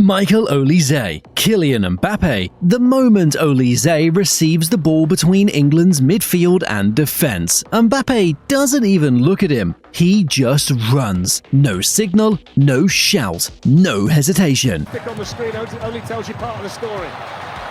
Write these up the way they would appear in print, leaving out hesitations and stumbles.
Michael Olise, Kylian Mbappé. The moment Olise receives the ball between England's midfield and defense, Mbappé doesn't even look at him. He just runs. No signal, no shout, no hesitation. Click on the screen only tells you part of the story.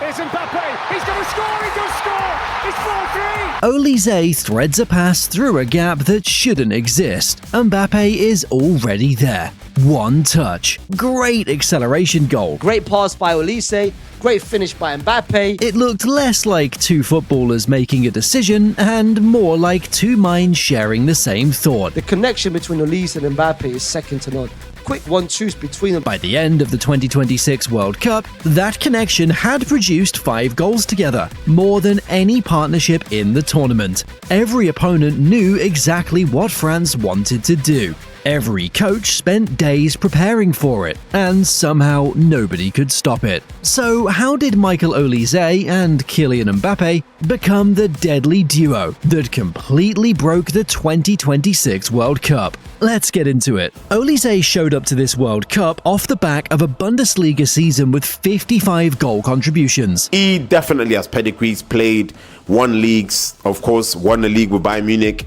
Here's Mbappé, he's going to score, he does score, it's 4-3! Olise threads a pass through a gap that shouldn't exist. Mbappé is already there. One touch. Great acceleration goal. Great pass by Olise, great finish by Mbappe. It looked less like two footballers making a decision and more like two minds sharing the same thought. The connection between Olise and Mbappe is second to none. Quick 1-2s between them. By the end of the 2026 World Cup, that connection had produced 5 goals together, more than any partnership in the tournament. Every opponent knew exactly what France wanted to do. Every coach spent days preparing for it, and somehow nobody could stop it. So how did Michael Olise and Kylian Mbappé become the deadly duo that completely broke the 2026 World Cup? Let's get into it. Olise showed up to this World Cup off the back of a Bundesliga season with 55 goal contributions. He definitely has pedigrees, played, won leagues, of course, won a league with Bayern Munich.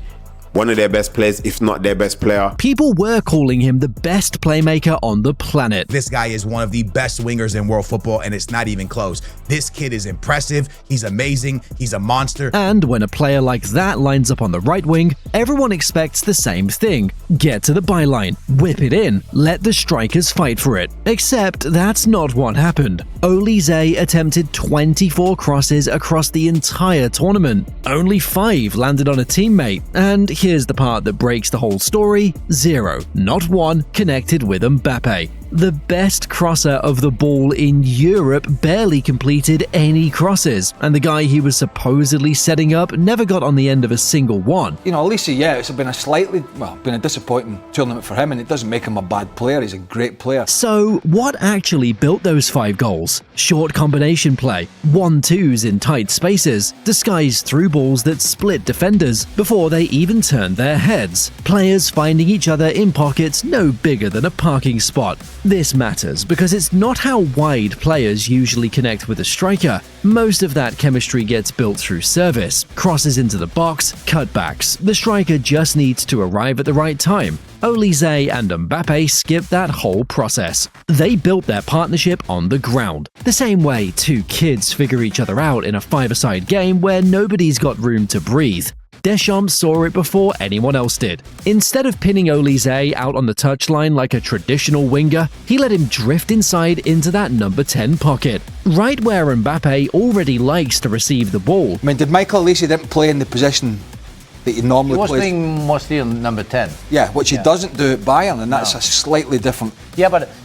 One of their best players, if not their best player. People were calling him the best playmaker on the planet. This guy is one of the best wingers in world football, and it's not even close. This kid is impressive, he's amazing, he's a monster. And when a player like that lines up on the right wing, everyone expects the same thing. Get to the byline, whip it in, let the strikers fight for it. Except that's not what happened. Olise attempted 24 crosses across the entire tournament. Only 5 landed on a teammate, and here's the part that breaks the whole story: 0, not 1, connected with Mbappe. The best crosser of the ball in Europe barely completed any crosses, and the guy he was supposedly setting up never got on the end of a single one. You know, Olise, yeah, it's been a disappointing tournament for him, and it doesn't make him a bad player. He's a great player. So, what actually built those 5 goals? Short combination play, 1-2s in tight spaces, disguised through balls that split defenders before they even turned their heads, players finding each other in pockets no bigger than a parking spot. This matters because it's not how wide players usually connect with a striker. Most of that chemistry gets built through service, crosses into the box, cutbacks. The striker just needs to arrive at the right time. Olise and Mbappe skipped that whole process. They built their partnership on the ground. The same way two kids figure each other out in a 5-a-side game where nobody's got room to breathe. Deschamps saw it before anyone else did. Instead of pinning Olise out on the touchline like a traditional winger, he let him drift inside into that number 10 pocket, right where Mbappe already likes to receive the ball. I mean, did Michael Olise didn't play in the position that he normally plays? He was playing mostly on number 10. Yeah, which he doesn't do at Bayern, and that's a slightly different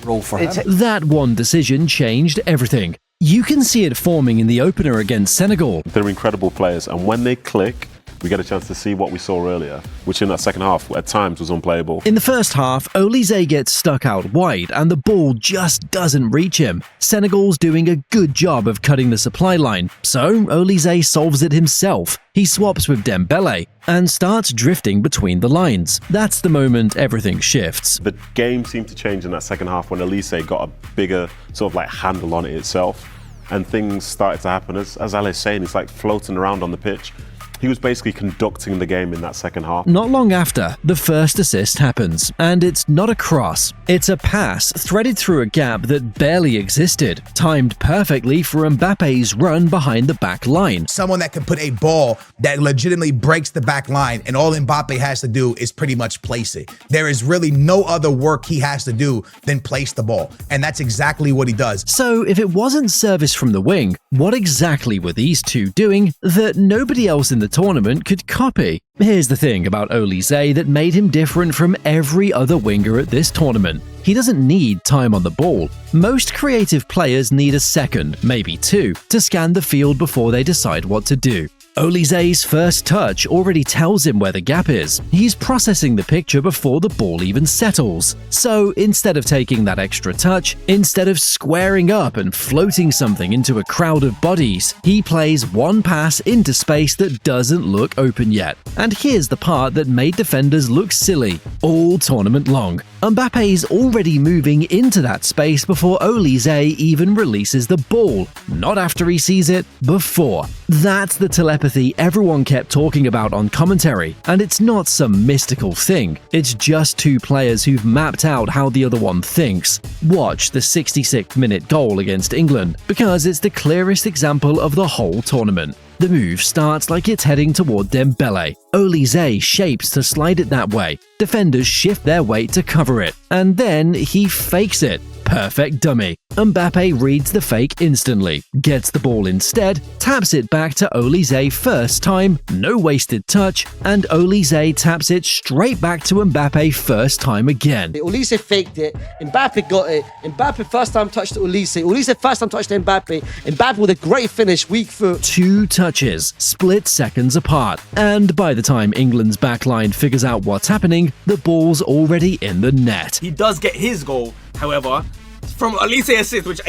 role for him. That one decision changed everything. You can see it forming in the opener against Senegal. They're incredible players, and when they click, we get a chance to see what we saw earlier, which in that second half at times was unplayable. In the first half, Olise gets stuck out wide and the ball just doesn't reach him. Senegal's doing a good job of cutting the supply line, so Olise solves it himself. He swaps with Dembele and starts drifting between the lines. That's the moment everything shifts. The game seemed to change in that second half when Olise got a bigger sort of like handle on it itself, and things started to happen. As Ali's saying, it's like floating around on the pitch. He was basically conducting the game in that second half. Not long after, the first assist happens, and it's not a cross. It's a pass threaded through a gap that barely existed, timed perfectly for Mbappe's run behind the back line. Someone that can put a ball that legitimately breaks the back line, and all Mbappe has to do is pretty much place it. There is really no other work he has to do than place the ball, and that's exactly what he does. So if it wasn't service from the wing, what exactly were these two doing that nobody else in the tournament could copy? Here's the thing about Olise that made him different from every other winger at this tournament. He doesn't need time on the ball. Most creative players need a second, maybe 2, to scan the field before they decide what to do. Olise's first touch already tells him where the gap is. He's processing the picture before the ball even settles. So instead of taking that extra touch, instead of squaring up and floating something into a crowd of bodies, he plays one pass into space that doesn't look open yet. And here's the part that made defenders look silly all tournament long. Mbappe's already moving into that space before Olise even releases the ball. Not after he sees it, before. That's the telepathy everyone kept talking about on commentary, and it's not some mystical thing. It's just two players who've mapped out how the other one thinks. Watch the 66th minute goal against England, because it's the clearest example of the whole tournament. The move starts like it's heading toward Dembele. Olise shapes to slide it that way. Defenders shift their weight to cover it, and then he fakes it. Perfect dummy. Mbappe reads the fake instantly, gets the ball instead, taps it back to Olise first time, no wasted touch, and Olise taps it straight back to Mbappe first time again. Olise faked it, Mbappe got it, Mbappe first time touched Olise, Olise first time touched Mbappe, Mbappe with a great finish, weak foot. 2 touches, split seconds apart, and by the time England's backline figures out what's happening, the ball's already in the net. He does get his goal, however, from Olise assist, which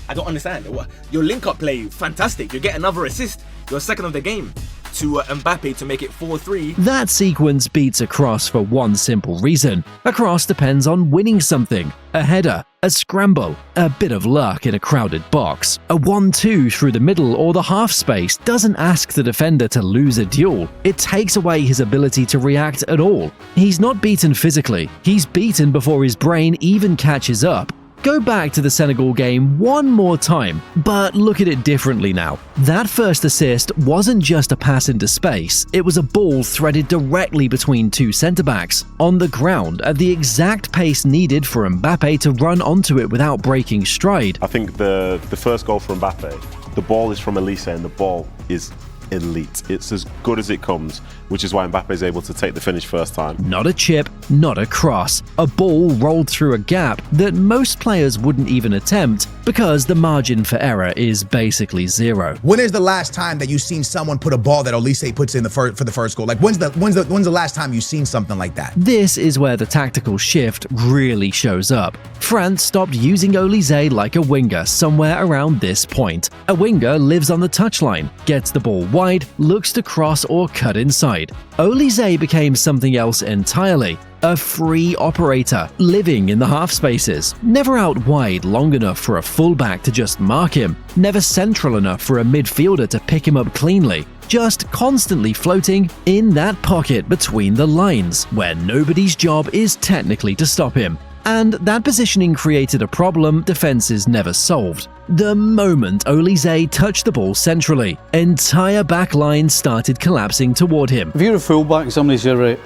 I don't understand. Your link-up play, fantastic. You get another assist, your second of the game, to Mbappe to make it 4-3. That sequence beats a cross for one simple reason. A cross depends on winning something. A header, a scramble, a bit of luck in a crowded box. A 1-2 through the middle or the half space doesn't ask the defender to lose a duel. It takes away his ability to react at all. He's not beaten physically. He's beaten before his brain even catches up. Go back to the Senegal game one more time, but look at it differently now. That first assist wasn't just a pass into space, it was a ball threaded directly between two centre-backs, on the ground at the exact pace needed for Mbappe to run onto it without breaking stride. I think the first goal for Mbappe, the ball is from Olise and the ball is elite. It's as good as it comes, which is why Mbappe is able to take the finish first time. Not a chip, not a cross. A ball rolled through a gap that most players wouldn't even attempt because the margin for error is basically zero. When is the last time that you've seen someone put a ball that Olise puts in for the first goal? Like when's the last time you've seen something like that? This is where the tactical shift really shows up. France stopped using Olise like a winger somewhere around this point. A winger lives on the touchline, gets the ball wide, looks to cross or cut inside. Olise became something else entirely. A free operator, living in the half spaces, never out wide long enough for a fullback to just mark him, never central enough for a midfielder to pick him up cleanly, just constantly floating in that pocket between the lines, where nobody's job is technically to stop him. And that positioning created a problem defenses never solved. The moment Olise touched the ball centrally, entire back line started collapsing toward him. If you're a fullback, somebody said, right,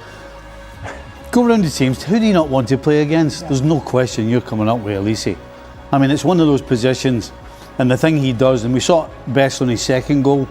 go around the teams, who do you not want to play against? There's no question you're coming up with Olise. I mean, it's one of those positions, and the thing he does, and we saw it best on his second goal,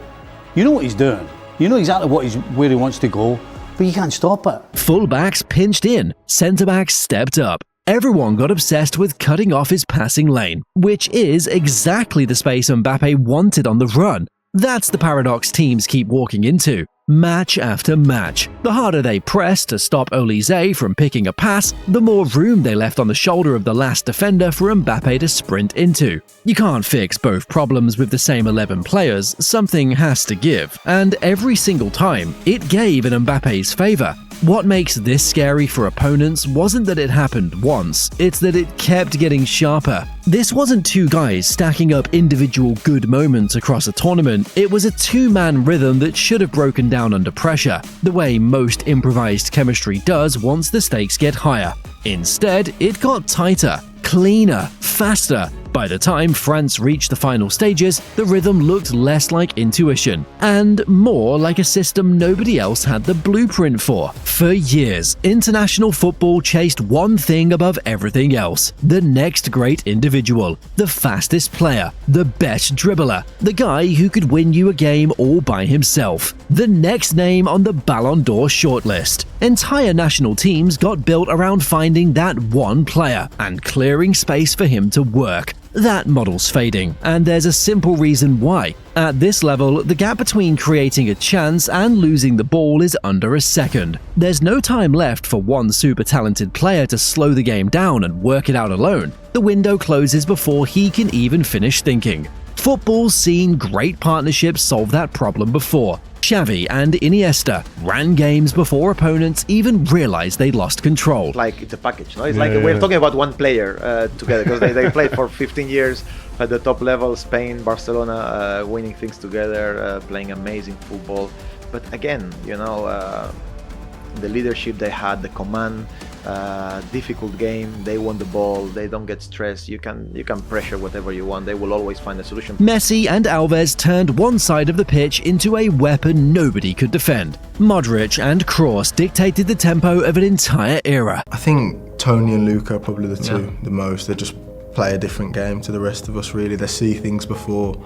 you know what he's doing. You know exactly where he wants to go, but you can't stop it. Fullbacks pinched in, centre-backs stepped up. Everyone got obsessed with cutting off his passing lane, which is exactly the space Mbappe wanted on the run. That's the paradox teams keep walking into. Match after match. The harder they pressed to stop Olise from picking a pass, the more room they left on the shoulder of the last defender for Mbappe to sprint into. You can't fix both problems with the same 11 players, something has to give, and every single time, it gave in Mbappe's favour. What makes this scary for opponents wasn't that it happened once, it's that it kept getting sharper. This wasn't two guys stacking up individual good moments across a tournament, it was a two-man rhythm that should have broken down under pressure, the way most improvised chemistry does once the stakes get higher. Instead, it got tighter, cleaner, faster. By the time France reached the final stages, the rhythm looked less like intuition and more like a system nobody else had the blueprint for. For years, international football chased one thing above everything else: the next great individual, the fastest player, the best dribbler, the guy who could win you a game all by himself, the next name on the Ballon d'Or shortlist. Entire national teams got built around finding that one player and clearing space for him to work. That model's fading, and there's a simple reason why. At this level, the gap between creating a chance and losing the ball is under a second. There's no time left for one super talented player to slow the game down and work it out alone. The window closes before he can even finish thinking. Football's seen great partnerships solve that problem before. Xavi and Iniesta ran games before opponents even realized they'd lost control. Like it's a package, no? It's like we're talking about one player together because they played for 15 years at the top level, Spain, Barcelona, winning things together, playing amazing football. But again, you know, the leadership they had, the command, difficult game, they won the ball, they don't get stressed, you can pressure whatever you want, they will always find a solution. Messi and Alves turned one side of the pitch into a weapon nobody could defend. Modric and Kroos dictated the tempo of an entire era. I think Tony and Luka are probably the two the most. They just play a different game to the rest of us, really. They see things before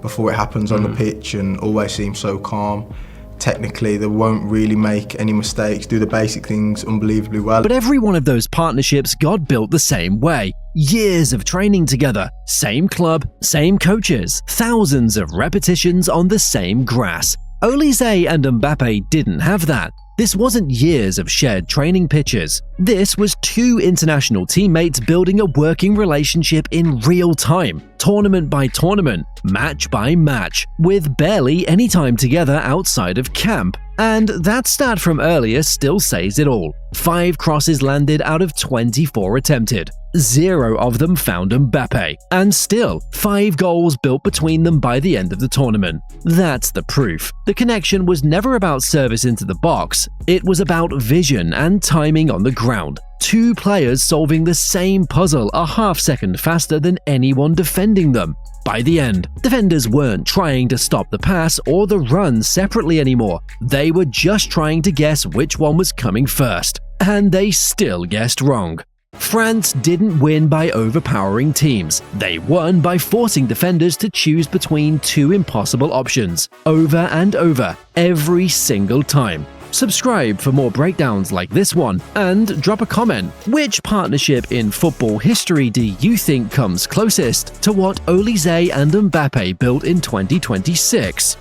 it happens on the pitch and always seem so calm. Technically, they won't really make any mistakes, do the basic things unbelievably well. But every one of those partnerships got built the same way. Years of training together, same club, same coaches, thousands of repetitions on the same grass. Olise and Mbappé didn't have that. This wasn't years of shared training pitches. This was two international teammates building a working relationship in real time, tournament by tournament, match by match, with barely any time together outside of camp. And that stat from earlier still says it all. 5 crosses landed out of 24 attempted. 0 of them found Mbappé. And still, 5 goals built between them by the end of the tournament. That's the proof. The connection was never about service into the box. It was about vision and timing on the ground. 2 players solving the same puzzle a half-second faster than anyone defending them. By the end, defenders weren't trying to stop the pass or the run separately anymore. They were just trying to guess which one was coming first. And they still guessed wrong. France didn't win by overpowering teams. They won by forcing defenders to choose between 2 impossible options, over and over, every single time. Subscribe for more breakdowns like this one, and drop a comment. Which partnership in football history do you think comes closest to what Olise and Mbappé built in 2026?